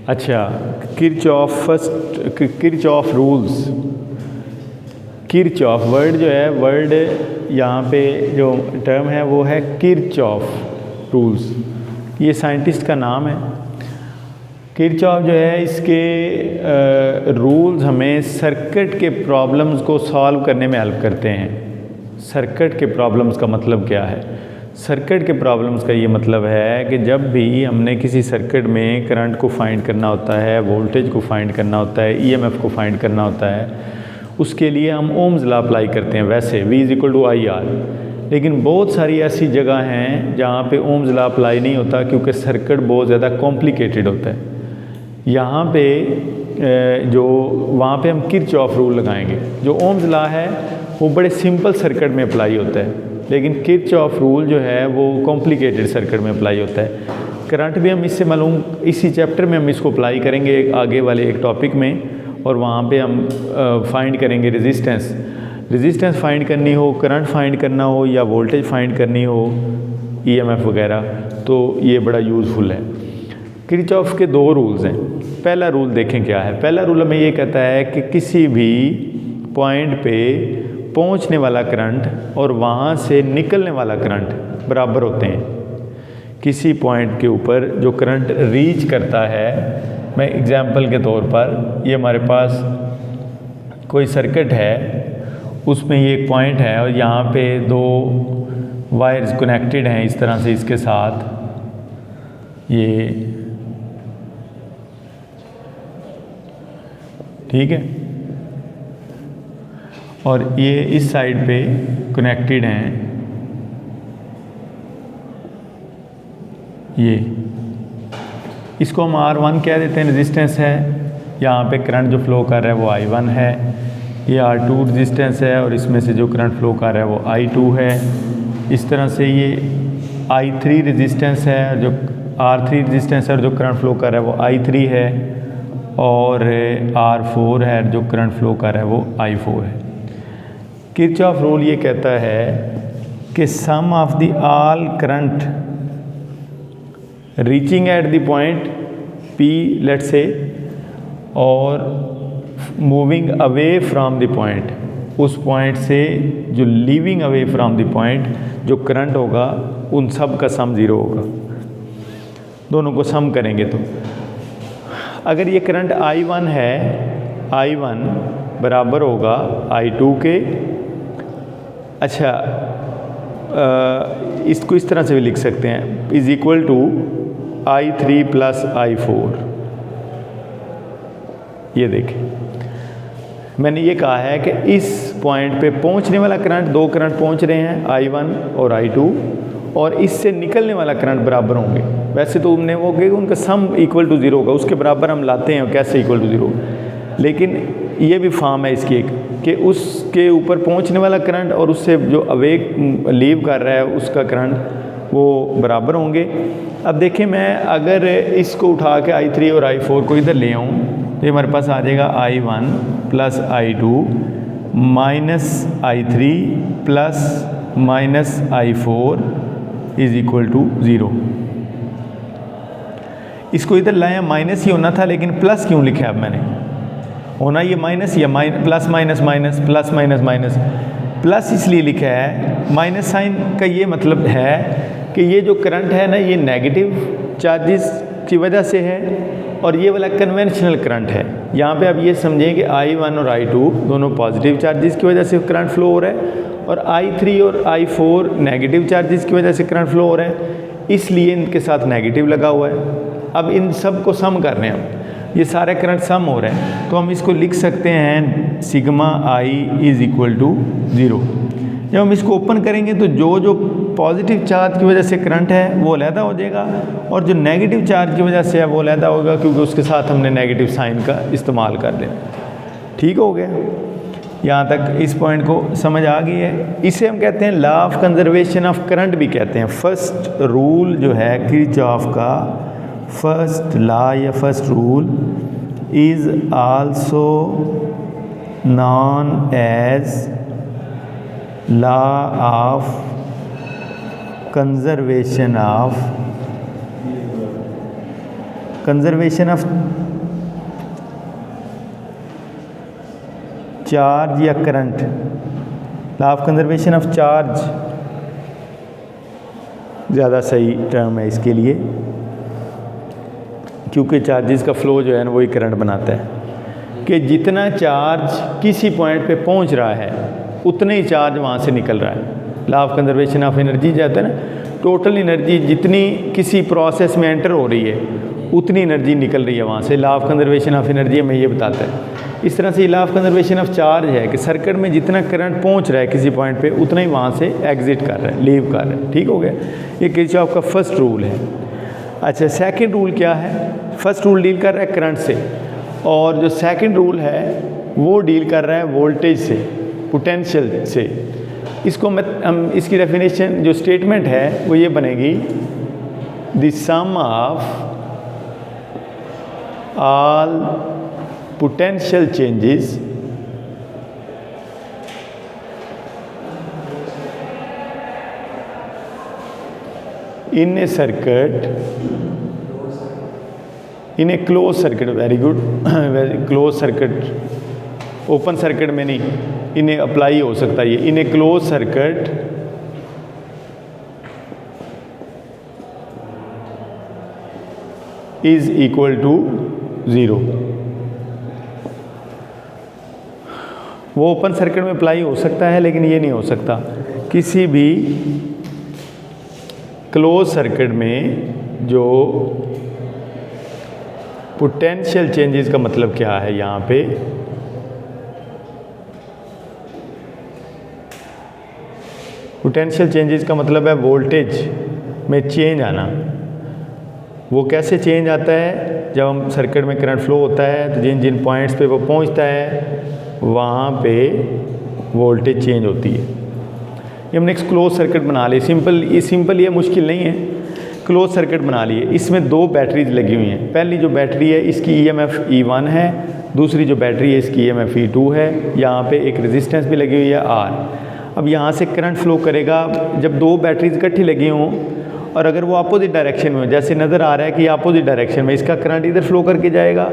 अच्छा, Kirchhoff rules. Kirchhoff word जो है, वर्ड यहाँ पे जो टर्म है वो है किरचॉफ रूल्स। ये साइंटिस्ट का नाम है। किरचॉफ जो है, इसके रूल्स हमें सर्किट के प्रॉब्लम्स को सॉल्व करने में हेल्प करते हैं। सर्किट के प्रॉब्लम्स का मतलब क्या है? सर्किट के प्रॉब्लम्स का ये मतलब है कि जब भी हमने किसी सर्किट में करंट को फाइंड करना होता है, वोल्टेज को फाइंड करना होता है, ईएमएफ को फाइंड करना होता है, उसके लिए हम ओम्स लॉ अप्लाई करते हैं। वैसे V = IR। लेकिन बहुत सारी ऐसी जगह हैं जहाँ पे ओम्स लॉ अप्लाई नहीं होता, क्योंकि सर्किट बहुत ज़्यादा कॉम्प्लिकेटेड होता है। यहाँ पे वहाँ पे हम किरचॉफ रूल लगाएंगे। जो ओम्स लॉ है वो बड़े सिंपल सर्किट में अप्लाई होता है, लेकिन किरचॉफ रूल जो है वो कॉम्प्लिकेटेड सर्किट में अप्लाई होता है। करंट भी हम इससे मालूम, इसी चैप्टर में हम इसको अप्लाई करेंगे आगे वाले एक टॉपिक में, और वहाँ पे हम फाइंड करेंगे रेजिस्टेंस फाइंड करनी हो, करंट फाइंड करना हो, या वोल्टेज फाइंड करनी हो, ईएमएफ वगैरह, तो ये बड़ा यूज़फुल है। किरचॉफ के दो रूल्स हैं। पहला रूल देखें क्या है। पहला रूल हमें ये कहता है कि किसी भी पॉइंट पे पहुंचने वाला करंट और वहाँ से निकलने वाला करंट बराबर होते हैं। किसी पॉइंट के ऊपर जो करंट रीच करता है, मैं एग्जांपल के तौर पर, ये हमारे पास कोई सर्किट है, उसमें ये एक पॉइंट है और यहाँ पे दो वायर्स कनेक्टेड हैं इस तरह से इसके साथ, ये ठीक है, और ये इस साइड पे कनेक्टेड हैं, ये इसको हम R1 कह देते हैं, रेजिस्टेंस है। यहाँ पे करंट जो फ्लो कर रहा है वो I1 है। ये R2 रेजिस्टेंस है और इसमें से जो करंट फ्लो कर रहा है वो I2 है। इस तरह से ये I3 रेजिस्टेंस है, जो R3 रेजिस्टेंस है और जो करंट फ्लो कर रहा है वो I3 है, और R4 है, जो करंट फ्लो कर रहा है वो I4 है। किरचॉफ रूल ये कहता है कि sum of the all current reaching at the point P, let's say, और moving away from the point, उस पॉइंट से जो leaving away from the point जो करंट होगा, उन सब का सम 0 होगा। दोनों को सम करेंगे तो अगर ये करंट I1 है, I1 बराबर होगा I2 के। अच्छा, इसको इस तरह से भी लिख सकते हैं, = I3 + I4। ये देखें, मैंने ये कहा है कि इस पॉइंट पे पहुंचने वाला करंट, दो करंट पहुंच रहे हैं, I1 और I2, और इससे निकलने वाला करंट बराबर होंगे। वैसे तो उनने वो कहेगा उनका सम = 0 होगा, उसके बराबर हम लाते हैं, कैसे = 0, लेकिन ये भी फॉर्म है इसकी एक, कि उसके ऊपर पहुंचने वाला करंट और उससे जो अवे लीव कर रहा है उसका करंट वो बराबर होंगे। अब देखें, मैं अगर इसको उठा के I3 और I4 को इधर ले आऊँ तो ये हमारे पास आ जाएगा I1 + I2 - I3 + -I4 = 0। इसको इधर लाया, माइनस ही होना था, लेकिन प्लस क्यों लिखा है? अब मैंने होना ये माइनस या plus minus minus plus minus minus, plus इसलिए लिखा है, माइनस साइन का ये मतलब है कि ये जो करंट है ना, ये नेगेटिव चार्जेस की वजह से है, और ये वाला कन्वेंशनल करंट है। यहाँ पे आप ये समझें कि I1 और I2 दोनों पॉजिटिव चार्जेस की वजह से करंट फ्लो हो रहा है, और I3 और I4 नेगेटिव चार्जेस की वजह से करंट फ्लो हो रहा है, इसलिए इनके साथ नेगेटिव लगा हुआ है। अब इन सब को सम कर रहे हैं हम, ये सारे करंट सम हो रहे हैं, तो हम इसको लिख सकते हैं σI = 0। जब हम इसको ओपन करेंगे तो जो पॉजिटिव चार्ज की वजह से करंट है वो अलहदा हो जाएगा, और जो नेगेटिव चार्ज की वजह से है वो अलहदा होगा, क्योंकि उसके साथ हमने नेगेटिव साइन का इस्तेमाल कर देना। ठीक हो गया? यहाँ तक इस पॉइंट को समझ आ गई है। इसे हम कहते हैं law of conservation of current भी कहते हैं। फर्स्ट रूल जो है किरचॉफ का, फर्स्ट लॉ या first rule is also known as law of conservation of conservation of charge या current, law of conservation of charge ज़्यादा सही टर्म है इसके लिए, क्योंकि चार्जेस का फ्लो जो है ना वही करंट बनाता है, कि जितना चार्ज किसी पॉइंट पे पहुंच रहा है उतने ही चार्ज वहाँ से निकल रहा है। Law of conservation of energy जाता है ना, टोटल एनर्जी जितनी किसी प्रोसेस में एंटर हो रही है उतनी एनर्जी निकल रही है वहाँ से। Law of conservation of energy हमें ये बताता है। इस तरह से law of conservation of charge है कि सर्किट में जितना करंट पहुँच रहा है किसी पॉइंट पे उतना ही वहाँ से एग्जिट कर रहा है, लीव कर रहा है। ठीक हो गया, ये किरचॉफ का फर्स्ट रूल है। अच्छा, सेकंड रूल क्या है? फर्स्ट रूल डील कर रहा है करंट से, और जो सेकंड रूल है वो डील कर रहा है वोल्टेज से, पोटेंशियल से। इसको हम इसकी डेफिनेशन जो स्टेटमेंट है वो ये बनेगी, the sum of all potential changes in a circuit, in a closed circuit, very good, very closed circuit, open circuit में नहीं, इन्हें अप्लाई हो सकता है ये, in a close circuit is equal to 0। वो ओपन सर्किट में अप्लाई हो सकता है, लेकिन ये नहीं हो सकता किसी भी क्लोज सर्किट में। जो पोटेंशियल चेंजेस का मतलब क्या है यहाँ पे, पोटेंशियल चेंजेस का मतलब है वोल्टेज में चेंज आना। वो कैसे चेंज आता है? जब हम सर्किट में करंट फ्लो होता है तो जिन जिन पॉइंट्स पे वो पहुँचता है वहाँ पे वोल्टेज चेंज होती है। ये हमने एक क्लोज सर्किट बना ली, सिंपल, ये मुश्किल नहीं है। क्लोज सर्किट बना लिए, इसमें दो बैटरीज लगी हुई हैं। पहली जो बैटरी है इसकी EMF E1 है, दूसरी जो बैटरी है इसकी EMF E2 है। यहाँ पे एक रेजिस्टेंस भी लगी हुई है R। अब यहाँ से करंट फ्लो करेगा जब दो बैटरीज इकट्ठी लगी हों, और अगर वो अपोजिट डायरेक्शन में हो, जैसे नज़र आ रहा है कि अपोजिट डायरेक्शन में, इसका करंट इधर फ्लो करके जाएगा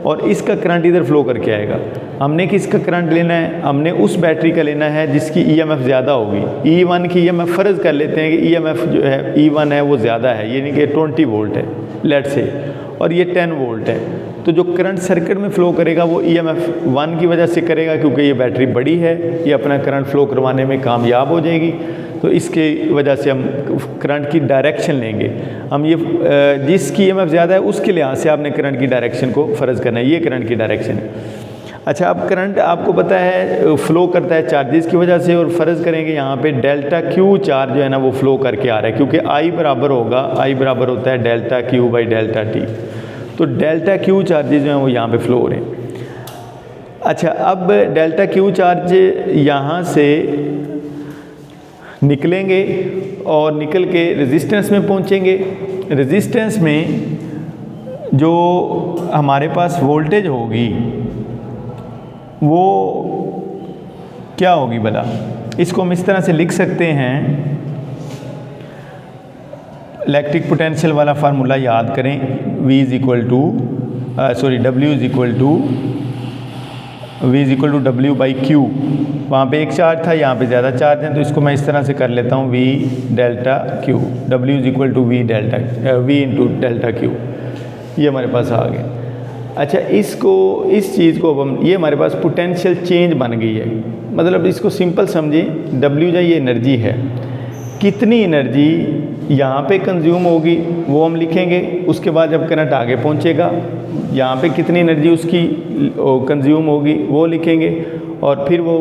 और इसका करंट इधर फ्लो करके आएगा। हमने किसका करंट लेना है? हमने उस बैटरी का लेना है जिसकी EMF ज़्यादा होगी। E1 की EMF फ़र्ज़ कर लेते हैं कि EMF जो है E1 है वो ज़्यादा है, यानी कि 20 वोल्ट है लेट से, और ये 10 वोल्ट है। तो जो करंट सर्किट में फ़्लो करेगा वो EMF 1 की वजह से करेगा, क्योंकि ये बैटरी बड़ी है, ये अपना करंट फ़्लो करवाने में कामयाब हो जाएगी। तो इसके वजह से हम करंट की डायरेक्शन लेंगे। हम ये जिसकी EMF ज़्यादा है उसके लिहाज से आपने करंट की डायरेक्शन को फ़र्ज़ करना है। ये करंट की डायरेक्शन है। अच्छा, अब करंट आपको पता है फ़्लो करता है चार्जेस की वजह से, और फ़र्ज़ करेंगे यहाँ पे डेल्टा Q चार्ज जो है ना वो फ़्लो करके आ रहा है, क्योंकि I बराबर होगा, I बराबर होता है delta Q by delta T। तो डेल्टा Q चार्जेस जो हैं वो यहाँ पे फ़्लो हो रहे हैं। अच्छा, अब डेल्टा Q चार्ज यहाँ से निकलेंगे और निकल के रेजिस्टेंस में पहुँचेंगे। रेजिस्टेंस में जो हमारे पास वोल्टेज होगी वो क्या होगी भला? इसको हम इस तरह से लिख सकते हैं, इलेक्ट्रिक पोटेंशियल वाला फार्मूला याद करें, W is equal to W by Q। वहाँ पे एक चार्ज था, यहाँ पे ज़्यादा चार्ज है, तो इसको मैं इस तरह से कर लेता हूँ V delta Q। W is equal to V into delta Q। ये हमारे पास आ गया। अच्छा, इस चीज़ को अब हम, ये हमारे पास पोटेंशियल चेंज बन गई है। मतलब इसको सिंपल समझें, W जो ये एनर्जी है, कितनी एनर्जी यहाँ पे कंज्यूम होगी वो हम लिखेंगे। उसके बाद जब करंट आगे पहुँचेगा यहाँ पे कितनी एनर्जी उसकी कंज्यूम होगी वो लिखेंगे, और फिर वो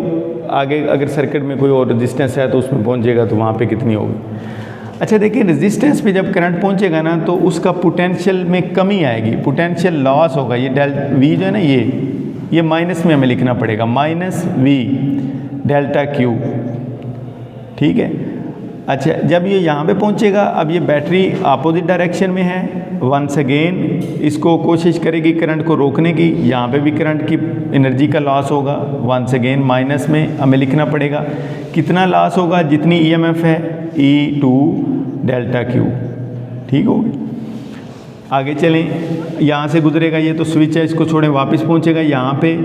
आगे अगर सर्किट में कोई और रेजिस्टेंस है तो उसमें पहुँचेगा तो वहाँ पे कितनी होगी। अच्छा देखिए, रेजिस्टेंस पे जब करंट पहुँचेगा ना तो उसका पोटेंशियल में कमी आएगी, पोटेंशियल लॉस होगा। ये V जो है ना, ये माइनस में हमें लिखना पड़ेगा, माइनस V डेल्टा Q। ठीक है। अच्छा, जब ये यहाँ पे पहुँचेगा, अब ये बैटरी अपोजिट डायरेक्शन में है, वंस अगेन इसको कोशिश करेगी करंट को रोकने की। यहाँ पे भी करंट की एनर्जी का लॉस होगा, वंस अगेन माइनस में हमें लिखना पड़ेगा। कितना लॉस होगा? जितनी EMF है E2 डेल्टा Q। ठीक होगी। आगे चलें, यहाँ से गुजरेगा ये, तो स्विच है, इसको छोड़ें, वापस पहुँचेगा यहाँ पे।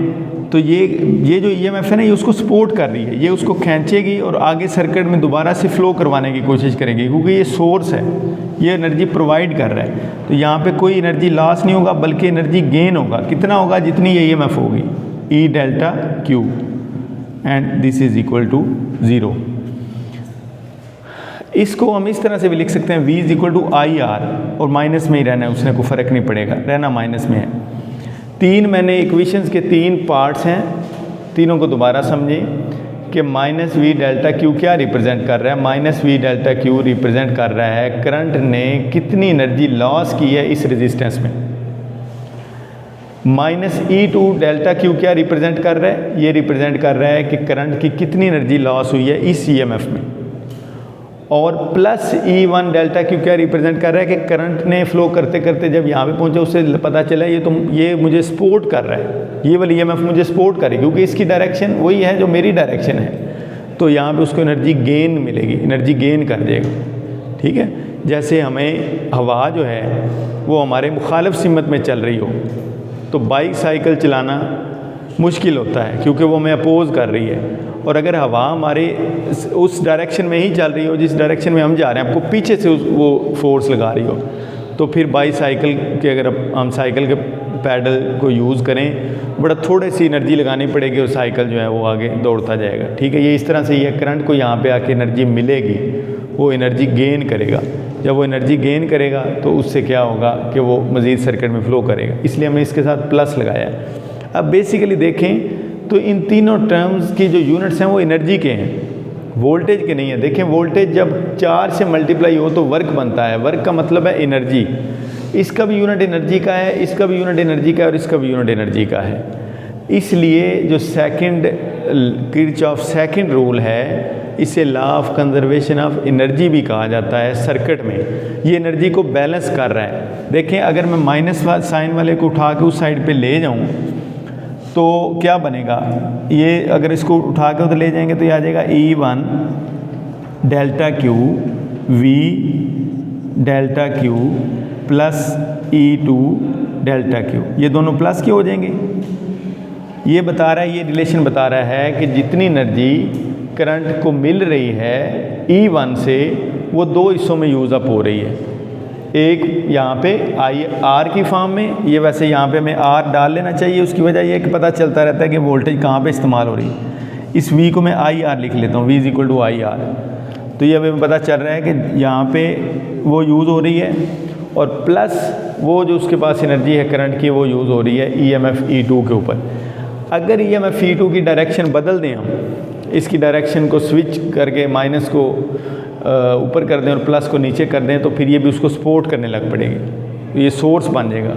तो ये जो ईएमएफ है ना, ये उसको सपोर्ट कर रही है, ये उसको खींचेगी और आगे सर्किट में दोबारा से फ्लो करवाने की कोशिश करेगी, क्योंकि ये सोर्स है, ये एनर्जी प्रोवाइड कर रहा है। तो यहाँ पे कोई एनर्जी लॉस नहीं होगा, बल्कि एनर्जी गेन होगा। कितना होगा? जितनी ये ईएमएफ होगी, E delta Q, and this is equal to 0। इसको हम इस तरह से भी लिख सकते हैं, V is equal to I R, और माइनस में ही रहना है, उसने कोई फ़र्क नहीं पड़ेगा, रहना माइनस में है। 3 मैंने इक्वेशंस के 3 पार्ट्स हैं, तीनों को दोबारा समझें कि माइनस वी डेल्टा क्यू क्या रिप्रेजेंट कर रहा है। Minus we delta Q represent कर रहा है करंट ने कितनी एनर्जी लॉस की है इस रेजिस्टेंस में। माइनस E2 डेल्टा क्यू क्या रिप्रेजेंट कर रहा है? ये रिप्रेजेंट कर रहा है कि करंट की कितनी एनर्जी लॉस हुई है इस ईएमएफ में। और प्लस E1 डेल्टा क्यू क्या रिप्रेजेंट कर रहा है कि करंट ने फ्लो करते करते जब यहाँ पे पहुँचा, उससे पता चला ये मुझे सपोर्ट कर रहा है, ये वाली ईएमएफ मुझे सपोर्ट करे, क्योंकि इसकी डायरेक्शन वही है जो मेरी डायरेक्शन है। तो यहाँ पे उसको एनर्जी गेन मिलेगी, एनर्जी गेन कर देगा। ठीक है, जैसे हमें हवा जो है वो हमारे मुखालिफ सिमत में चल रही हो, तो बाइक साइकिल चलाना मुश्किल होता है, क्योंकि वो हमें अपोज कर रही है। और अगर हवा हमारे उस डायरेक्शन में ही चल रही हो जिस डायरेक्शन में हम जा रहे हैं, आपको पीछे से वो फोर्स लगा रही हो, तो फिर बाईसाइकिल के अगर हम साइकिल के पैडल को यूज़ करें, बड़ा थोड़ी सी एनर्जी लगानी पड़ेगी और साइकिल जो है वो आगे दौड़ता जाएगा। ठीक है, ये इस तरह से ये करंट को यहाँ पे आके एनर्जी मिलेगी, वो एनर्जी गेन करेगा। जब वो एनर्जी गेन करेगा तो उससे क्या होगा कि वो मज़ीद सर्किट में फ़्लो करेगा, इसलिए हमने इसके साथ प्लस लगाया है। अब बेसिकली देखें तो इन तीनों टर्म्स की जो यूनिट्स हैं वो एनर्जी के हैं, वोल्टेज के नहीं है। देखें, वोल्टेज जब 4 से मल्टीप्लाई हो तो वर्क बनता है, वर्क का मतलब है एनर्जी। इसका भी यूनिट एनर्जी का है, इसका भी यूनिट एनर्जी का है, और इसका भी यूनिट एनर्जी का है। इसलिए जो किरचॉफ सेकंड रूल है, इसे law of conservation of energy भी कहा जाता है। सर्किट में ये एनर्जी को बैलेंस कर रहा है। देखें, अगर मैं माइनस साइन वाले को उठा के उस साइड पे ले जाऊं तो क्या बनेगा? ये अगर इसको उठा के तो ले जाएंगे तो ये आ जाएगा E1 delta Q V delta Q plus E2 delta Q, ये दोनों प्लस के हो जाएंगे। ये बता रहा है, ये रिलेशन बता रहा है कि जितनी एनर्जी करंट को मिल रही है E1 से, वो 2 हिस्सों में यूज़ अप हो रही है। एक यहाँ पे IR की फॉर्म में, ये वैसे यहाँ पे हमें R डाल लेना चाहिए, उसकी वजह ये है कि पता चलता रहता है कि वोल्टेज कहाँ पे इस्तेमाल हो रही है। इस V को मैं IR लिख लेता हूँ, V is equal to IR। तो ये हमें पता चल रहा है कि यहाँ पे वो यूज़ हो रही है, और प्लस वो जो उसके पास एनर्जी है करंट की, वो यूज़ हो रही है EMF E2 के ऊपर। अगर EMF E2 की डायरेक्शन बदल दें हम, इसकी डायरेक्शन को स्विच करके माइनस को ऊपर कर दें और प्लस को नीचे कर दें, तो फिर ये भी उसको सपोर्ट करने लग पड़ेगी, तो ये सोर्स बन जाएगा।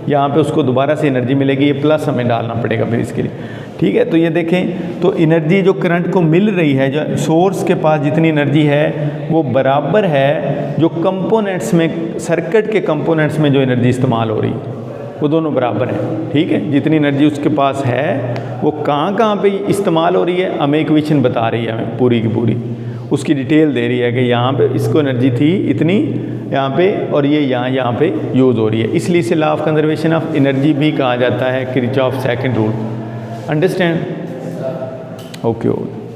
यहाँ पे उसको दोबारा से एनर्जी मिलेगी, ये प्लस हमें डालना पड़ेगा फिर इसके लिए। ठीक है, तो ये देखें, तो एनर्जी जो करंट को मिल रही है, जो सोर्स के पास जितनी एनर्जी है वो बराबर है जो कंपोनेंट्स में, सर्किट के कंपोनेंट्स में जो एनर्जी इस्तेमाल हो रही है, वो दोनों बराबर हैं। ठीक है, जितनी एनर्जी उसके पास है वो कहाँ पे इस्तेमाल हो रही है, हमें इक्वेशन बता रही है, हमें पूरी की पूरी उसकी डिटेल दे रही है कि यहाँ पे इसको एनर्जी थी इतनी यहाँ पे, और ये यहाँ पे यूज़ हो रही है। इसलिए इसे law of conservation of energy भी कहा जाता है, Kirchhoff second rule. Understand? Okay.